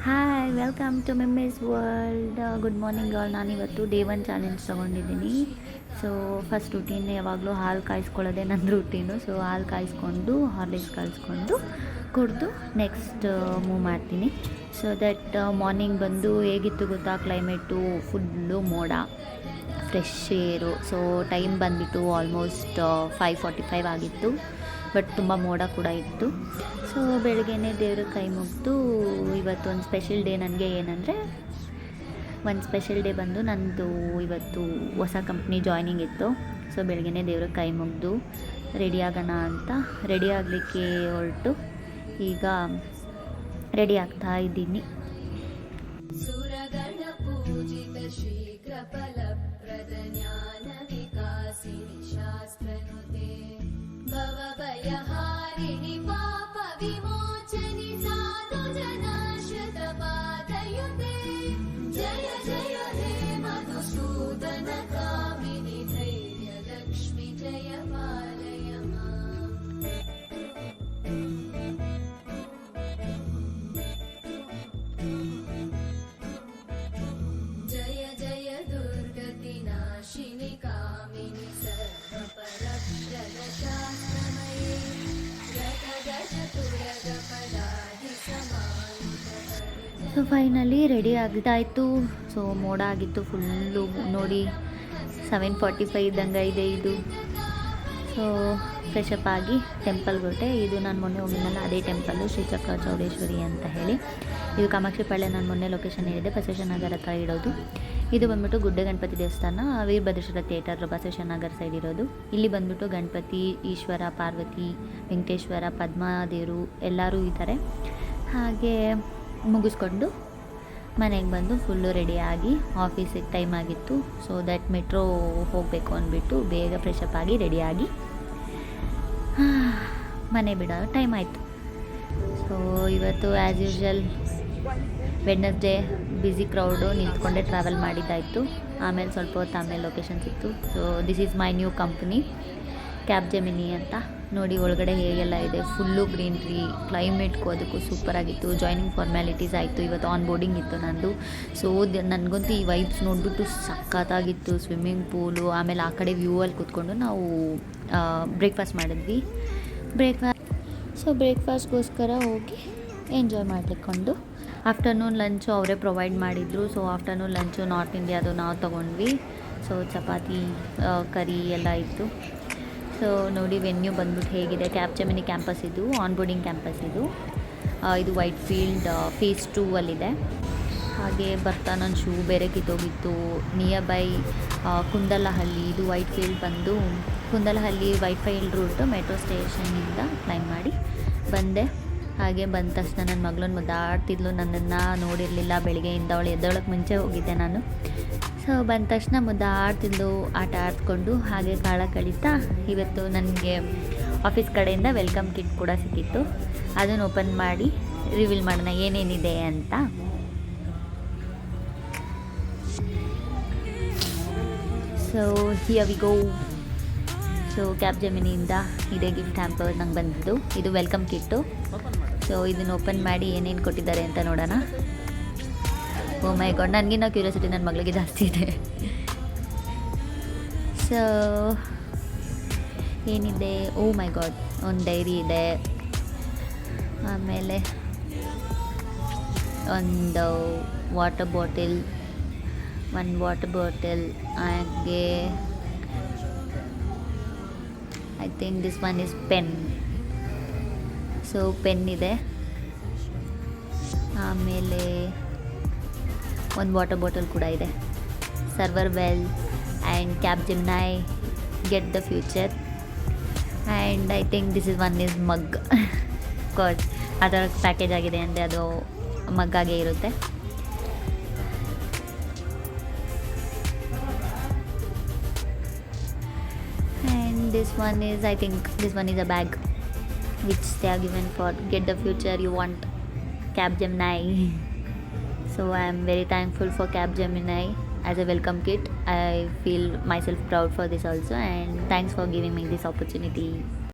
Hi welcome to Mimmi's world. Good morning all. ನಾನಿವತ್ತು day 1 challenge ತೊಗೊಂಡಿದ್ದೀನಿ. So first routine ಯಾವಾಗಲೂ ಹಾಲು ಕಾಯಿಸ್ಕೊಳ್ಳೋದೇ ನನ್ನ ರೂಟೀನು. ಸೊ ಹಾಲು ಕಾಯಿಸ್ಕೊಂಡು ಹಾರ್ಲಿಕ್ಸ್ ಕಲಿಸ್ಕೊಂಡು ಕುಡಿದು ನೆಕ್ಸ್ಟ್ ಮೂವ್ ಮಾಡ್ತೀನಿ. ಸೊ ದಟ್ ಮಾರ್ನಿಂಗ್ ಬಂದು ಹೇಗಿತ್ತು ಗೊತ್ತಾ, ಕ್ಲೈಮೇಟು ಫುಲ್ಲು ಮೋಡ, ಫ್ರೆಶ್ ಏರು. ಸೊ ಟೈಮ್ ಬಂದುಬಿಟ್ಟು ಆಲ್ಮೋಸ್ಟ್ 5:45 ಆಗಿತ್ತು, ಬಟ್ ತುಂಬ ಮೋಡ ಕೂಡ ಇತ್ತು. ಸೊ ಬೆಳಗ್ಗೆನೇ ದೇವ್ರ ಕೈ ಮುಗಿದು ಇವತ್ತು ಒಂದು ಸ್ಪೆಷಲ್ ಡೇ ನನಗೆ. ಏನಂದರೆ ಒಂದು ಸ್ಪೆಷಲ್ ಡೇ ಬಂದು ನನ್ನದು ಇವತ್ತು ಹೊಸ ಕಂಪ್ನಿ ಜಾಯ್ನಿಂಗ್ ಇತ್ತು. ಸೊ ಬೆಳಗ್ಗೆನೇ ದೇವ್ರ ಕೈ ಮುಗಿದು ರೆಡಿ ಆಗೋಣ ಅಂತ ರೆಡಿ ಆಗಲಿಕ್ಕೆ ಹೊರಟು ಈಗ ರೆಡಿ ಆಗ್ತಾ ಇದ್ದೀನಿ. ಸೊ ಫೈನಲಿ ರೆಡಿ ಆಗಿದ್ದಾಯಿತು. ಸೊ ಮೋಡ ಆಗಿತ್ತು ಫುಲ್ಲು, ನೋಡಿ 7:45 ಇದ್ದಂಗೆ ಇದೆ ಇದು. ಸೊ ಫ್ರೆಶಪ್ ಆಗಿ ಟೆಂಪಲ್ಗೆ ಹೊರಟೆ. ಇದು ನಾನು ಮೊನ್ನೆ ಹೋಗಿದ್ನಲ್ಲ ಅದೇ ಟೆಂಪಲ್ಲು, ಶ್ರೀ ಚಕ್ರ ಚೌಡೇಶ್ವರಿ ಅಂತ ಹೇಳಿ. ಇದು ಕಾಮಾಕ್ಷಿ ಪಾಳ್ಯ, ನಾನು ಮೊನ್ನೆ ಲೊಕೇಶನ್ ಹೇಳಿದೆ, ಬಸವೇಶ್ವರ ನಗರ ಹತ್ರ ಇರೋದು. ಇದು ಬಂದ್ಬಿಟ್ಟು ಗುಡ್ಡೆ ಗಣಪತಿ ದೇವಸ್ಥಾನ, ವೀರಭದ್ರೇಶ್ವರ ಥಿಯೇಟರ್, ಬಸವೇಶ್ವರ ನಗರ ಸೈಡ್ ಇರೋದು. ಇಲ್ಲಿ ಬಂದ್ಬಿಟ್ಟು ಗಣಪತಿ, ಈಶ್ವರ, ಪಾರ್ವತಿ, ವೆಂಕಟೇಶ್ವರ, ಪದ್ಮಾದೇವರು ಎಲ್ಲರೂ ಇದ್ದಾರೆ. ಹಾಗೆ ಮುಗಿಸ್ಕೊಂಡು ಮನೆಗೆ ಬಂದು ಫುಲ್ಲು ರೆಡಿಯಾಗಿ ಆಫೀಸಿಗೆ ಟೈಮ್ ಆಗಿತ್ತು. ಸೊ ದಟ್ ಮೆಟ್ರೋ ಹೋಗಬೇಕು ಅಂದ್ಬಿಟ್ಟು ಬೇಗ ಫ್ರೆಶಪ್ ಆಗಿ ರೆಡಿಯಾಗಿ ಮನೆ ಬಿಡೋ ಟೈಮ್ ಆಯಿತು. ಸೊ ಇವತ್ತು as usual Wednesday busy crowd, ನಿಂತ್ಕೊಂಡೇ ಟ್ರಾವೆಲ್ ಮಾಡಿದ್ದಾಯಿತು. ಆಮೇಲೆ ಸ್ವಲ್ಪ ಹೊತ್ತು ಆಮೇಲೆ ಲೊಕೇಶನ್ ಸಿಕ್ತು. So this is my new company, cab Gemini ಅಂತ. ನೋಡಿ ಒಳಗಡೆ ಹೇಗೆಲ್ಲ ಇದೆ, ಫುಲ್ಲು ಗ್ರೀನ್ರಿ, ಕ್ಲೈಮೇಟ್ಗೂ ಅದಕ್ಕೂ ಸೂಪರಾಗಿತ್ತು. ಜಾಯ್ನಿಂಗ್ ಫಾರ್ಮ್ಯಾಲಿಟೀಸ್ ಆಯಿತು, ಇವತ್ತು ಆನ್ ಬೋರ್ಡಿಂಗ್ ಇತ್ತು ನಂದು. ಸೊ ನನಗಂತೂ ಈ ವೈಬ್ಸ್ ನೋಡಿಬಿಟ್ಟು ಸಖತ್ತಾಗಿತ್ತು. ಸ್ವಿಮ್ಮಿಂಗ್ ಪೂಲು, ಆಮೇಲೆ ಆ ಕಡೆ ವ್ಯೂವಲ್ಲಿ ಕೂತ್ಕೊಂಡು ನಾವು ಬ್ರೇಕ್ಫಾಸ್ಟ್ ಮಾಡಿದ್ವಿ. ಬ್ರೇಕ್ಫಾಸ್ಟ್ಗೋಸ್ಕರ ಹೋಗಿ ಎಂಜಾಯ್ ಮಾಡಲಿಕ್ಕೊಂಡು ಆಫ್ಟರ್ನೂನ್ ಲಂಚು ಅವರೇ ಪ್ರೊವೈಡ್ ಮಾಡಿದರು. ಸೊ ಆಫ್ಟರ್ನೂನ್ ಲಂಚು ನಾರ್ತ್ ಇಂಡಿಯಾದು ನಾವು ತೊಗೊಂಡ್ವಿ. ಸೊ ಚಪಾತಿ, ಕರಿ ಎಲ್ಲ ಇತ್ತು. ಸೊ ನೋಡಿ ವೆನ್ಯೂ ಬಂದ್ಬಿಟ್ಟು ಹೇಗಿದೆ. ಕ್ಯಾಬ್ ಜೆಮಿನಿ ಕ್ಯಾಂಪಸ್ ಇದು, ಆನ್ ಬೋರ್ಡಿಂಗ್ ಕ್ಯಾಂಪಸ್ ಇದು. ಇದು ವೈಟ್ ಫೀಲ್ಡ್ ಫೇಸ್ 2 ಅಲ್ಲಿದೆ. ಹಾಗೆ ಬರ್ತಾ ನನ್ನ ಶೂ ಬೇರೆ ಕಿತ್ತೋಗಿತ್ತು. ನಿಯರ್ ಬೈ ಕುಂದಲಹಳ್ಳಿ, ಇದು ವೈಟ್ ಫೀಲ್ಡ್ ಬಂದು Kundalahalli Whitefield route metro ಸ್ಟೇಷನ್ನಿಂದ ಕ್ಲೈಮ್ ಮಾಡಿ ಬಂದೆ. ಹಾಗೆ ಬಂದ ತಕ್ಷಣ ನನ್ನ ಮಗಳನ್ನ ಮುದ್ದಾಡ್ತಿದ್ಲು, ನನ್ನನ್ನು ನೋಡಿರಲಿಲ್ಲ ಬೆಳಗ್ಗೆಯಿಂದ. ಅವಳು ಎದ್ದೊಳಕ್ಕೆ ಮುಂಚೆ ಹೋಗಿದ್ದೆ ನಾನು. ಸೊ ಬಂದ ತಕ್ಷಣ ಮುದ್ದಾಡ್ತಿದ್ಲು, ಆಟ ಆಡ್ಕೊಂಡು ಹಾಗೆ ಕಾಲ ಕಳೀತಾ ಇವತ್ತು ನನಗೆ ಆಫೀಸ್ ಕಡೆಯಿಂದ ವೆಲ್ಕಮ್ ಕಿಟ್ ಕೂಡ ಸಿಕ್ಕಿತ್ತು. ಅದನ್ನು ಓಪನ್ ಮಾಡಿ ರಿವೀಲ್ ಮಾಡೋಣ ಏನೇನಿದೆ ಅಂತ. So here we go. So cab ಜೆಮಿನಿಯಿಂದ ಇದೇ ಗಿಫ್ಟ್ ಹ್ಯಾಂಪರ್ ನಂಗೆ ಬಂದಿದ್ದು. ಇದು ವೆಲ್ಕಮ್ ಕಿಟ್ಟು. ಸೊ ಇದನ್ನು ಓಪನ್ ಮಾಡಿ ಏನೇನು ಕೊಟ್ಟಿದ್ದಾರೆ ಅಂತ ನೋಡೋಣ. ಓ ಮೈ ಗಾಡ್, ನನಗಿನ್ನ ಕ್ಯೂರಿಯಾಸಿಟಿ ನನ್ನ ಮಗಳಿಗೆ ಜಾಸ್ತಿ ಇದೆ. ಸೊ ಏನಿದೆ, ಓ ಮೈ ಗಾಡ್, ಒಂದು ಡೈರಿ ಇದೆ, ಆಮೇಲೆ ಒಂದು ವಾಟರ್ ಬಾಟಲ್, ಹಾಗೆ I think this one is pen. So pen ಇದೆ, ಆಮೇಲೆ ಒಂದು ವಾಟರ್ ಬಾಟಲ್ ಕೂಡ ಇದೆ. Server well and cab gemini get the future. And I think this is one is mug. Course ಅದರ ಪ್ಯಾಕೇಜ್ ಆಗಿದೆ ಅಂದರೆ ಅದು ಮಗ್ಗಾಗೇ ಇರುತ್ತೆ. And this one is, I think this one is a bag which they are given for get the future you want, Cab Gemini. So I am very thankful for Cab Gemini as a welcome kit. I feel myself proud for this also, and thanks for giving me this opportunity.